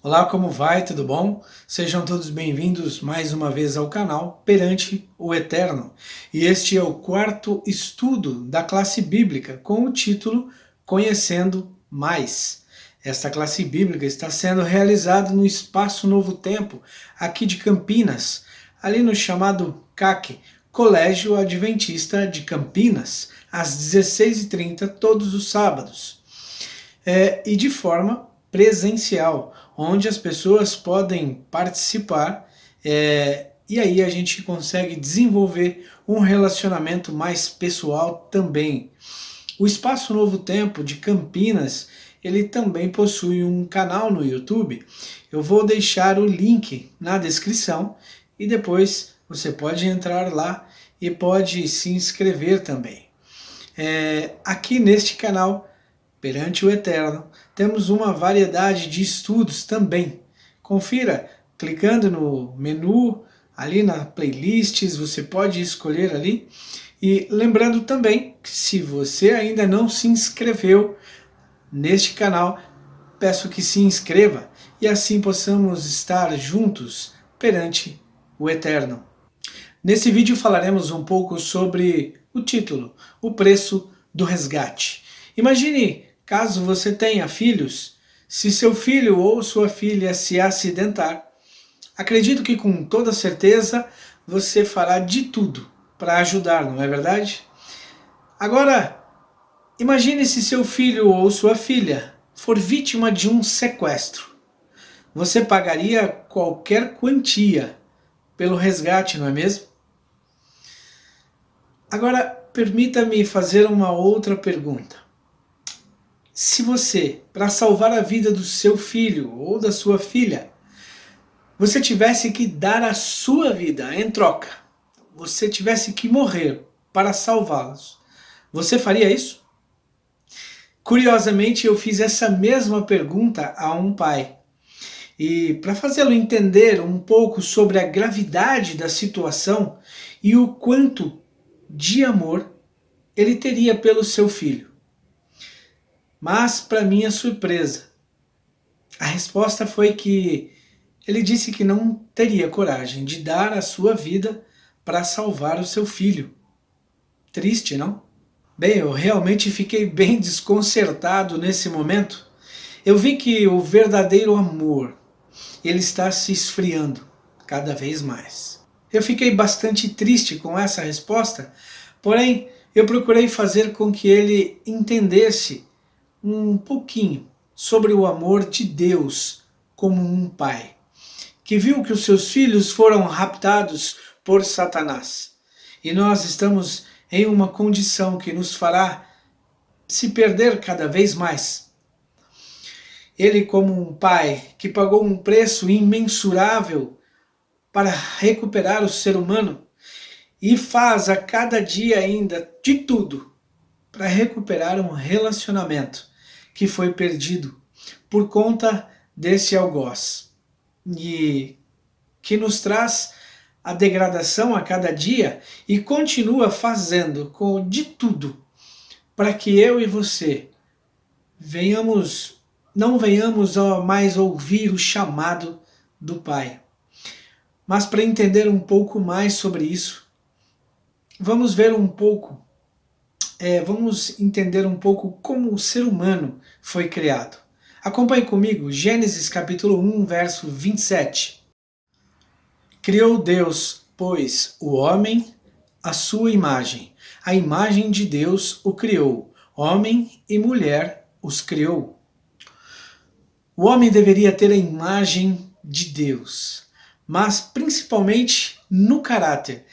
Olá, como vai? Tudo bom? Sejam todos bem-vindos mais uma vez ao canal Perante o Eterno. E este é o quarto estudo da classe bíblica com o título Conhecendo Mais. Esta classe bíblica está sendo realizada no Espaço Novo Tempo, aqui de Campinas, ali no chamado CAC, Colégio Adventista de Campinas, às 16h30 todos os sábados. E de forma presencial, onde as pessoas podem participar e aí a gente consegue desenvolver um relacionamento mais pessoal também. O Espaço Novo Tempo de Campinas, ele também possui um canal no YouTube. Eu vou deixar o link na descrição e depois você pode entrar lá e pode se inscrever também. Aqui neste canal, Perante o Eterno, temos uma variedade de estudos também. Confira, clicando no menu, ali na playlists, você pode escolher ali. E lembrando também que se você ainda não se inscreveu neste canal, peço que se inscreva e assim possamos estar juntos perante o Eterno. Nesse vídeo falaremos um pouco sobre o título, o preço do resgate. Imagine, caso você tenha filhos, se seu filho ou sua filha se acidentar, acredito que com toda certeza você fará de tudo para ajudar, não é verdade? Agora, imagine se seu filho ou sua filha for vítima de um sequestro. Você pagaria qualquer quantia pelo resgate, não é mesmo? Agora, permita-me fazer uma outra pergunta. Se você, para salvar a vida do seu filho ou da sua filha, você tivesse que dar a sua vida em troca, você tivesse que morrer para salvá-los, você faria isso? Curiosamente, eu fiz essa mesma pergunta a um pai. E para fazê-lo entender um pouco sobre a gravidade da situação e o quanto de amor ele teria pelo seu filho. Mas, para minha surpresa, a resposta foi que ele disse que não teria coragem de dar a sua vida para salvar o seu filho. Triste, não? Bem, eu realmente fiquei bem desconcertado nesse momento. Eu vi que o verdadeiro amor, ele está se esfriando cada vez mais. Eu fiquei bastante triste com essa resposta, porém eu procurei fazer com que ele entendesse um pouquinho sobre o amor de Deus como um pai, que viu que os seus filhos foram raptados por Satanás. E nós estamos em uma condição que nos fará se perder cada vez mais. Ele, como um pai que pagou um preço imensurável para recuperar o ser humano, e faz a cada dia ainda de tudo para recuperar um relacionamento que foi perdido por conta desse algoz e que nos traz a degradação a cada dia e continua fazendo de tudo para que eu e você não venhamos a mais ouvir o chamado do Pai. Mas para entender um pouco mais sobre isso, vamos entender um pouco como o ser humano foi criado. Acompanhe comigo Gênesis capítulo 1, verso 27. Criou Deus, pois, o homem à sua imagem. A imagem de Deus o criou. Homem e mulher os criou. O homem deveria ter a imagem de Deus, mas principalmente no caráter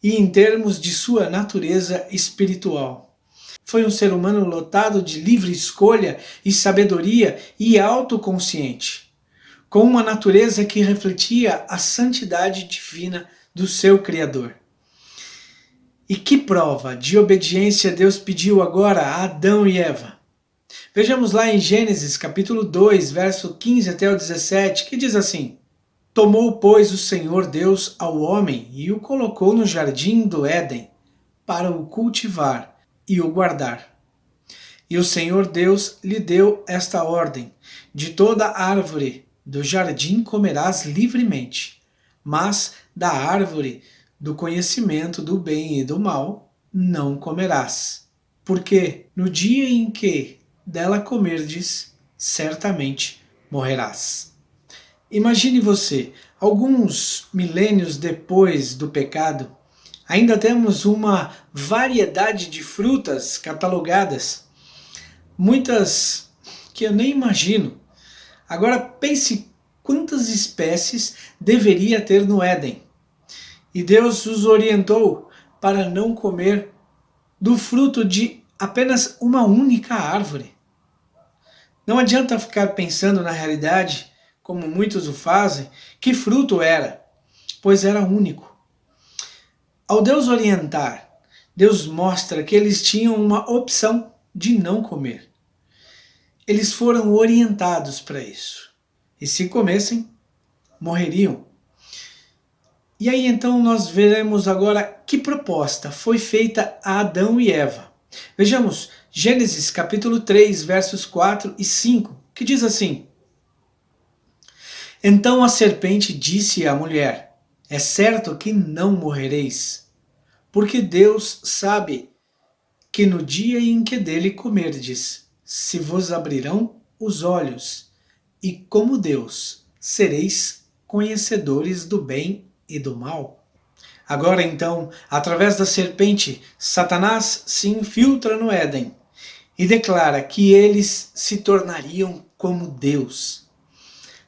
e em termos de sua natureza espiritual. Foi um ser humano lotado de livre escolha e sabedoria e autoconsciente, com uma natureza que refletia a santidade divina do seu Criador. E que prova de obediência Deus pediu agora a Adão e Eva? Vejamos lá em Gênesis capítulo 2, verso 15 até o 17, que diz assim: Tomou, pois, o Senhor Deus ao homem e o colocou no jardim do Éden para o cultivar e o guardar. E o Senhor Deus lhe deu esta ordem: de toda árvore do jardim comerás livremente, mas da árvore do conhecimento do bem e do mal não comerás, porque no dia em que dela comerdes, certamente morrerás. Imagine você, alguns milênios depois do pecado, ainda temos uma variedade de frutas catalogadas, muitas que eu nem imagino. Agora pense quantas espécies deveria ter no Éden. E Deus os orientou para não comer do fruto de apenas uma única árvore. Não adianta ficar pensando na realidade, como muitos o fazem, que fruto era, pois era único. Ao Deus orientar, Deus mostra que eles tinham uma opção de não comer. Eles foram orientados para isso. E se comessem, morreriam. E aí então nós veremos agora que proposta foi feita a Adão e Eva. Vejamos Gênesis capítulo 3, versos 4 e 5, que diz assim: Então a serpente disse à mulher: É certo que não morrereis, porque Deus sabe que no dia em que dele comerdes, se vos abrirão os olhos, e como Deus sereis conhecedores do bem e do mal. Agora então, através da serpente, Satanás se infiltra no Éden e declara que eles se tornariam como Deus.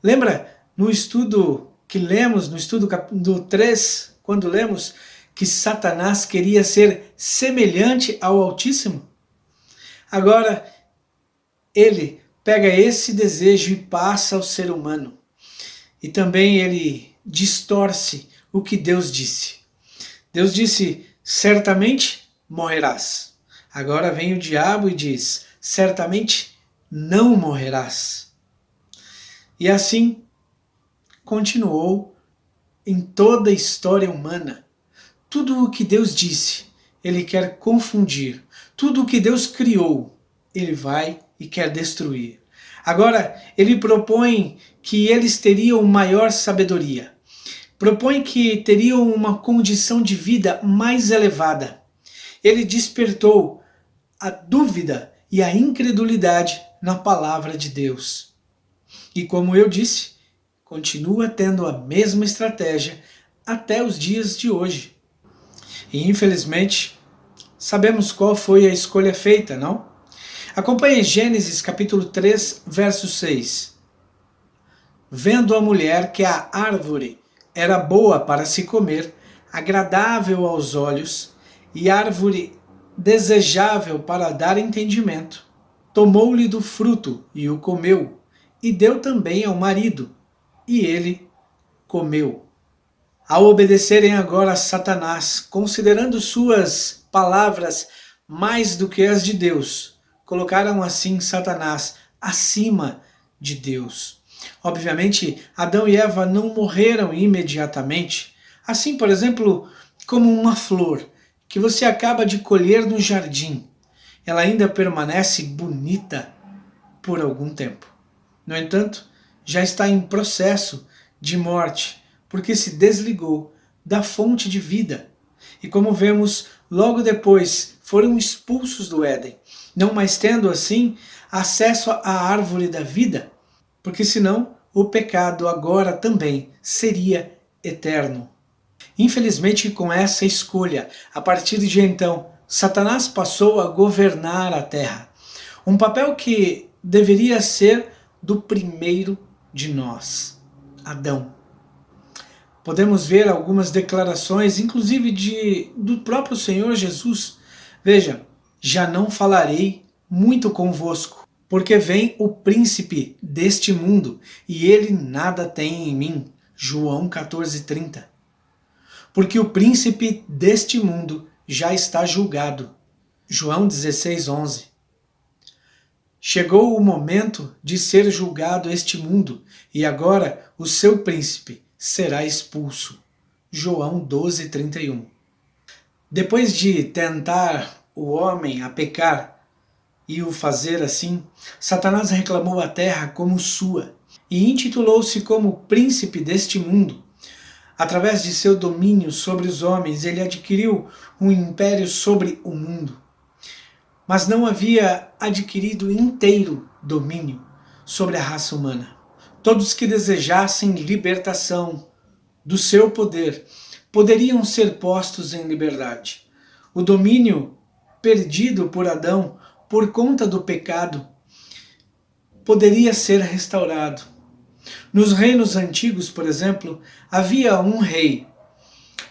Lembra no estudo que lemos, no estudo do 3, quando lemos que Satanás queria ser semelhante ao Altíssimo? Agora, ele pega esse desejo e passa ao ser humano. E também ele distorce o que Deus disse. Deus disse, certamente morrerás. Agora vem o diabo e diz, certamente não morrerás. E assim continuou em toda a história humana. Tudo o que Deus disse, ele quer confundir. Tudo o que Deus criou, ele vai e quer destruir. Agora, ele propõe que eles teriam maior sabedoria. Propõe que teriam uma condição de vida mais elevada. Ele despertou a dúvida e a incredulidade na palavra de Deus. E como eu disse, continua tendo a mesma estratégia até os dias de hoje. E infelizmente, sabemos qual foi a escolha feita, não? Acompanhe Gênesis capítulo 3, verso 6. Vendo a mulher que a árvore era boa para se comer, agradável aos olhos, e árvore desejável para dar entendimento, tomou-lhe do fruto e o comeu, e deu também ao marido, e ele comeu. Ao obedecerem agora a Satanás, considerando suas palavras mais do que as de Deus, colocaram assim Satanás acima de Deus. Obviamente, Adão e Eva não morreram imediatamente. Assim, por exemplo, como uma flor que você acaba de colher no jardim. Ela ainda permanece bonita por algum tempo. No entanto, já está em processo de morte, porque se desligou da fonte de vida. E como vemos, logo depois foram expulsos do Éden, não mais tendo assim acesso à árvore da vida, porque senão o pecado agora também seria eterno. Infelizmente, com essa escolha, a partir de então, Satanás passou a governar a terra. Um papel que deveria ser do primeiro de nós, Adão. Podemos ver algumas declarações, inclusive do próprio Senhor Jesus. Veja, já não falarei muito convosco, porque vem o príncipe deste mundo, e ele nada tem em mim. João 14:30. Porque o príncipe deste mundo já está julgado. João 16:11. Chegou o momento de ser julgado este mundo, e agora o seu príncipe será expulso. João 12:31. Depois de tentar o homem a pecar e o fazer assim, Satanás reclamou a terra como sua. e intitulou-se como príncipe deste mundo. Através de seu domínio sobre os homens, ele adquiriu um império sobre o mundo. Mas não havia adquirido inteiro domínio sobre a raça humana. Todos que desejassem libertação do seu poder poderiam ser postos em liberdade. O domínio perdido por Adão por conta do pecado poderia ser restaurado. Nos reinos antigos, por exemplo, havia um rei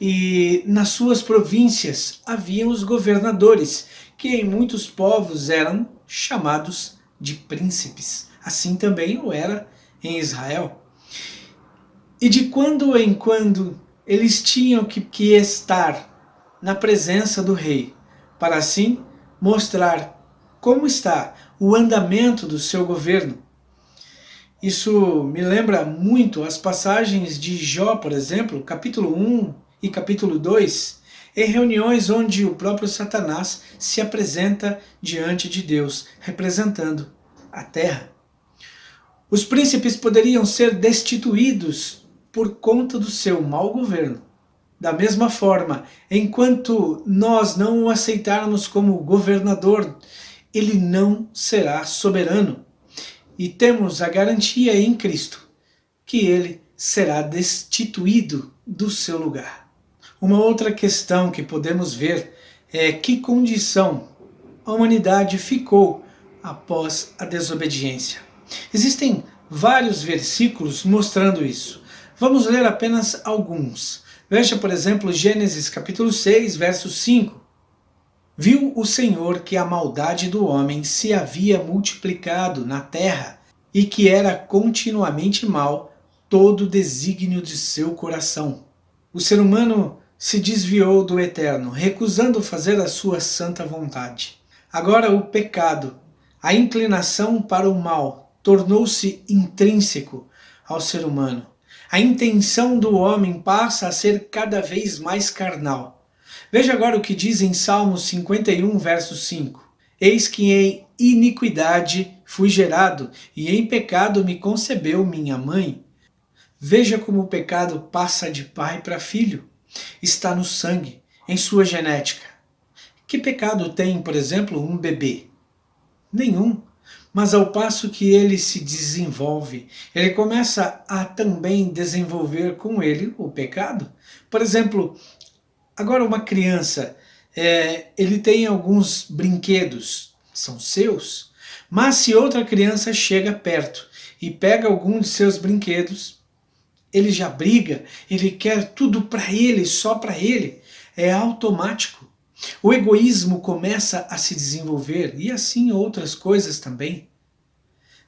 e nas suas províncias haviam os governadores, que em muitos povos eram chamados de príncipes. Assim também o era em Israel. E de quando em quando eles tinham que estar na presença do rei, para assim mostrar como está o andamento do seu governo. Isso me lembra muito as passagens de Jó, por exemplo, capítulo 1 e capítulo 2, em reuniões onde o próprio Satanás se apresenta diante de Deus, representando a terra. Os príncipes poderiam ser destituídos por conta do seu mau governo. Da mesma forma, enquanto nós não o aceitarmos como governador, ele não será soberano. E temos a garantia em Cristo que ele será destituído do seu lugar. Uma outra questão que podemos ver é que condição a humanidade ficou após a desobediência. Existem vários versículos mostrando isso. Vamos ler apenas alguns. Veja, por exemplo, Gênesis capítulo 6, verso 5. Viu o Senhor que a maldade do homem se havia multiplicado na terra e que era continuamente mal todo o desígnio de seu coração. O ser humano se desviou do Eterno, recusando fazer a sua santa vontade. Agora o pecado, a inclinação para o mal, tornou-se intrínseco ao ser humano. A intenção do homem passa a ser cada vez mais carnal. Veja agora o que diz em Salmos 51, verso 5. Eis que em iniquidade fui gerado, e em pecado me concebeu minha mãe. Veja como o pecado passa de pai para filho. Está no sangue, em sua genética. Que pecado tem, por exemplo, um bebê? Nenhum. Mas ao passo que ele se desenvolve, ele começa a também desenvolver com ele o pecado. Por exemplo, agora uma criança, ele tem alguns brinquedos, são seus, mas se outra criança chega perto e pega algum de seus brinquedos, ele já briga, ele quer tudo para ele, só para ele, é automático. O egoísmo começa a se desenvolver e assim outras coisas também.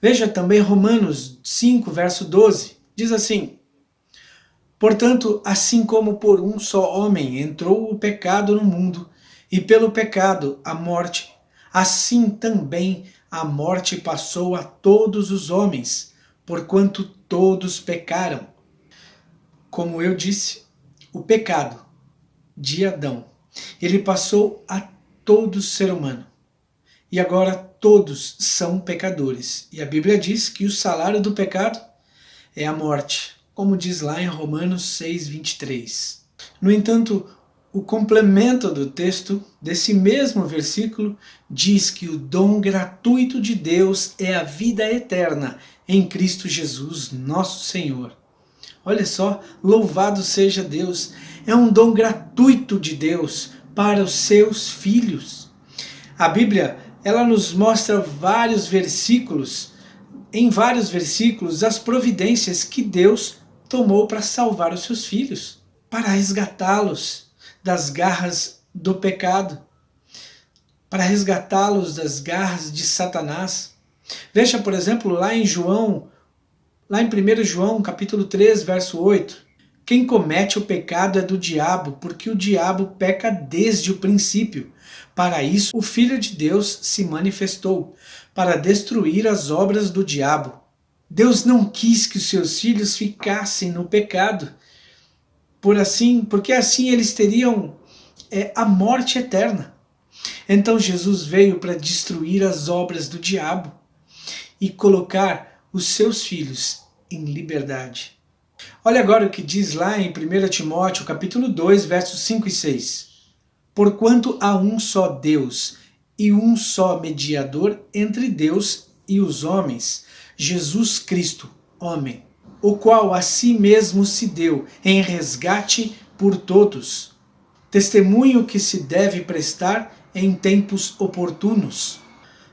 Veja também Romanos 5, verso 12, diz assim: portanto, assim como por um só homem entrou o pecado no mundo, e pelo pecado a morte, assim também a morte passou a todos os homens, porquanto todos pecaram. Como eu disse, o pecado de Adão, ele passou a todo ser humano. E agora todos são pecadores. E a Bíblia diz que o salário do pecado é a morte, como diz lá em Romanos 6, 23. No entanto, o complemento do texto desse mesmo versículo diz que o dom gratuito de Deus é a vida eterna em Cristo Jesus, nosso Senhor. Olha só, louvado seja Deus, é um dom gratuito de Deus para os seus filhos. A Bíblia, ela nos mostra em vários versículos, as providências que Deus tomou para salvar os seus filhos, para resgatá-los das garras do pecado, para resgatá-los das garras de Satanás. Veja, por exemplo, lá em 1 João, capítulo 3, verso 8. Quem comete o pecado é do diabo, porque o diabo peca desde o princípio. Para isso, o Filho de Deus se manifestou, para destruir as obras do diabo. Deus não quis que os seus filhos ficassem no pecado, porque assim eles teriam a morte eterna. Então Jesus veio para destruir as obras do diabo e colocar os seus filhos em liberdade. Olha agora o que diz lá em 1 Timóteo, capítulo 2, versos 5 e 6. Porquanto há um só Deus e um só mediador entre Deus e os homens, Jesus Cristo, homem, o qual a si mesmo se deu em resgate por todos. Testemunho que se deve prestar em tempos oportunos.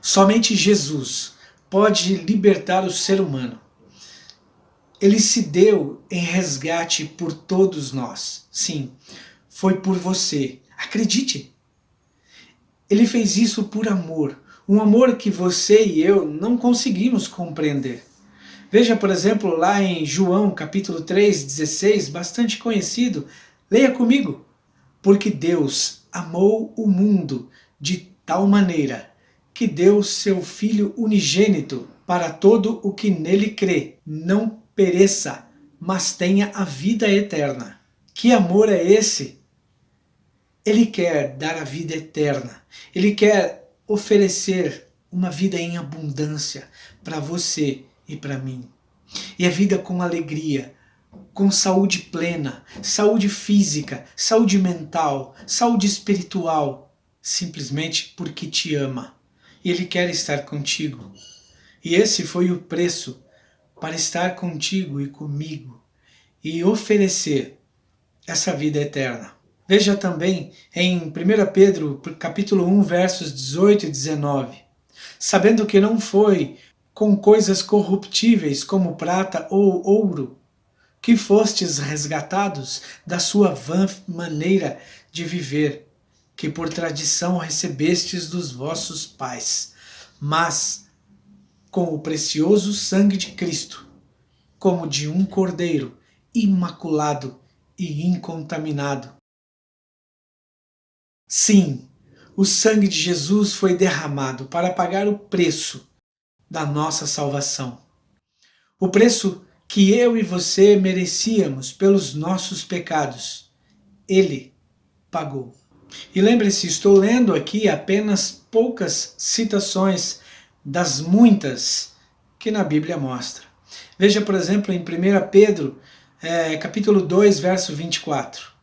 Somente Jesus pode libertar o ser humano. Ele se deu em resgate por todos nós. Sim, foi por você. Acredite. Ele fez isso por amor. Um amor que você e eu não conseguimos compreender. Veja, por exemplo, lá em João, capítulo 3, 16, bastante conhecido. Leia comigo. Porque Deus amou o mundo de tal maneira que deu seu Filho unigênito para todo o que nele crê, não pereça, mas tenha a vida eterna. Que amor é esse? Ele quer dar a vida eterna. Ele quer oferecer uma vida em abundância para você e para mim. E a vida com alegria, com saúde plena, saúde física, saúde mental, saúde espiritual, simplesmente porque te ama. E Ele quer estar contigo. E esse foi o preço para estar contigo e comigo e oferecer essa vida eterna. Veja também em 1 Pedro, capítulo 1, versos 18 e 19. Sabendo que não foi com coisas corruptíveis como prata ou ouro que fostes resgatados da sua vã maneira de viver, que por tradição recebestes dos vossos pais, mas com o precioso sangue de Cristo, como de um cordeiro imaculado e incontaminado. Sim, o sangue de Jesus foi derramado para pagar o preço da nossa salvação. O preço que eu e você merecíamos pelos nossos pecados. Ele pagou. E lembre-se, estou lendo aqui apenas poucas citações das muitas que na Bíblia mostra. Veja, por exemplo, em 1 Pedro, capítulo 2, verso 24.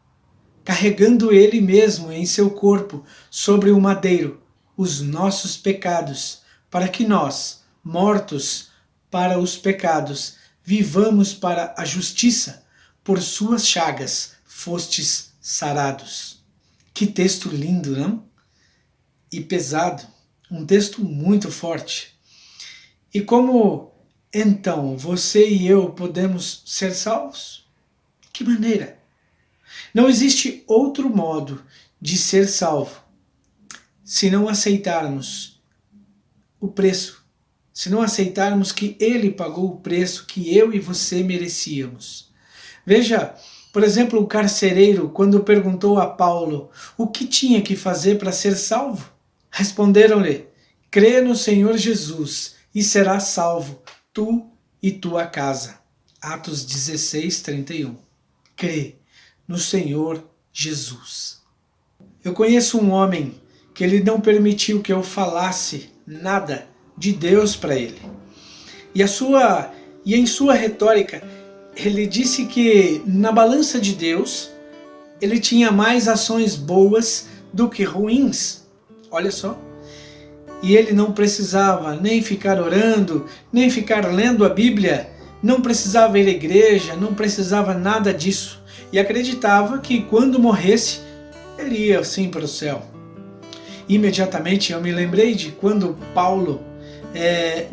Carregando ele mesmo em seu corpo sobre o madeiro os nossos pecados, para que nós, mortos para os pecados, vivamos para a justiça, por suas chagas fostes sarados. Que texto lindo, não? E pesado, um texto muito forte. E como então você e eu podemos ser salvos? Que maneira? Não existe outro modo de ser salvo se não aceitarmos o preço, se não aceitarmos que Ele pagou o preço que eu e você merecíamos. Veja, por exemplo, o carcereiro, quando perguntou a Paulo o que tinha que fazer para ser salvo, responderam-lhe: crê no Senhor Jesus e serás salvo, tu e tua casa. Atos 16, 31. Crê no Senhor Jesus. Eu conheço um homem que ele não permitiu que eu falasse nada de Deus para ele. E em sua retórica, ele disse que na balança de Deus, ele tinha mais ações boas do que ruins. Olha só. E ele não precisava nem ficar orando, nem ficar lendo a Bíblia, não precisava ir à igreja, não precisava nada disso. E acreditava que quando morresse, ele ia sim para o céu. Imediatamente eu me lembrei de quando Paulo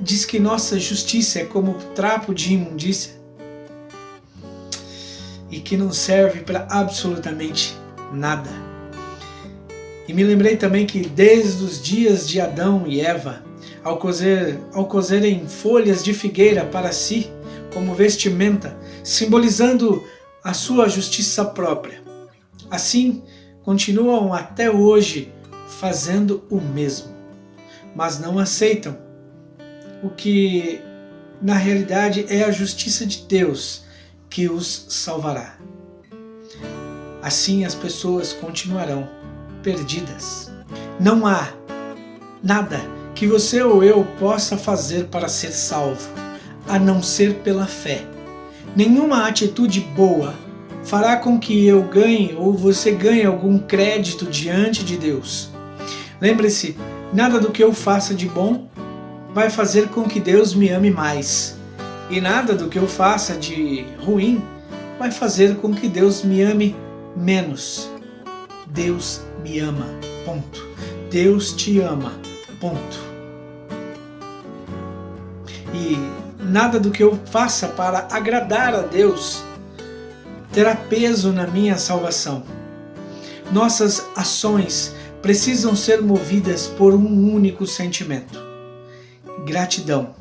diz que nossa justiça é como trapo de imundícia e que não serve para absolutamente nada. E me lembrei também que desde os dias de Adão e Eva, ao cozerem folhas de figueira para si como vestimenta, simbolizando a sua justiça própria, assim continuam até hoje fazendo o mesmo, mas não aceitam o que na realidade é a justiça de Deus que os salvará. Assim as pessoas continuarão perdidas. Não há nada que você ou eu possa fazer para ser salvo, a não ser pela fé. Nenhuma atitude boa fará com que eu ganhe ou você ganhe algum crédito diante de Deus. Lembre-se, nada do que eu faça de bom vai fazer com que Deus me ame mais. E nada do que eu faça de ruim vai fazer com que Deus me ame menos. Deus me ama, ponto. Deus te ama, ponto. E nada do que eu faça para agradar a Deus terá peso na minha salvação. Nossas ações precisam ser movidas por um único sentimento: gratidão.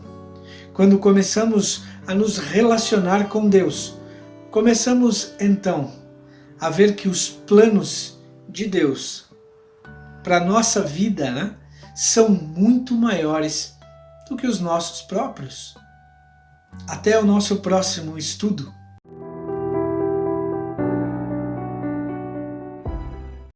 Quando começamos a nos relacionar com Deus, começamos então a ver que os planos de Deus para a nossa vida, são muito maiores do que os nossos próprios. Até o nosso próximo estudo.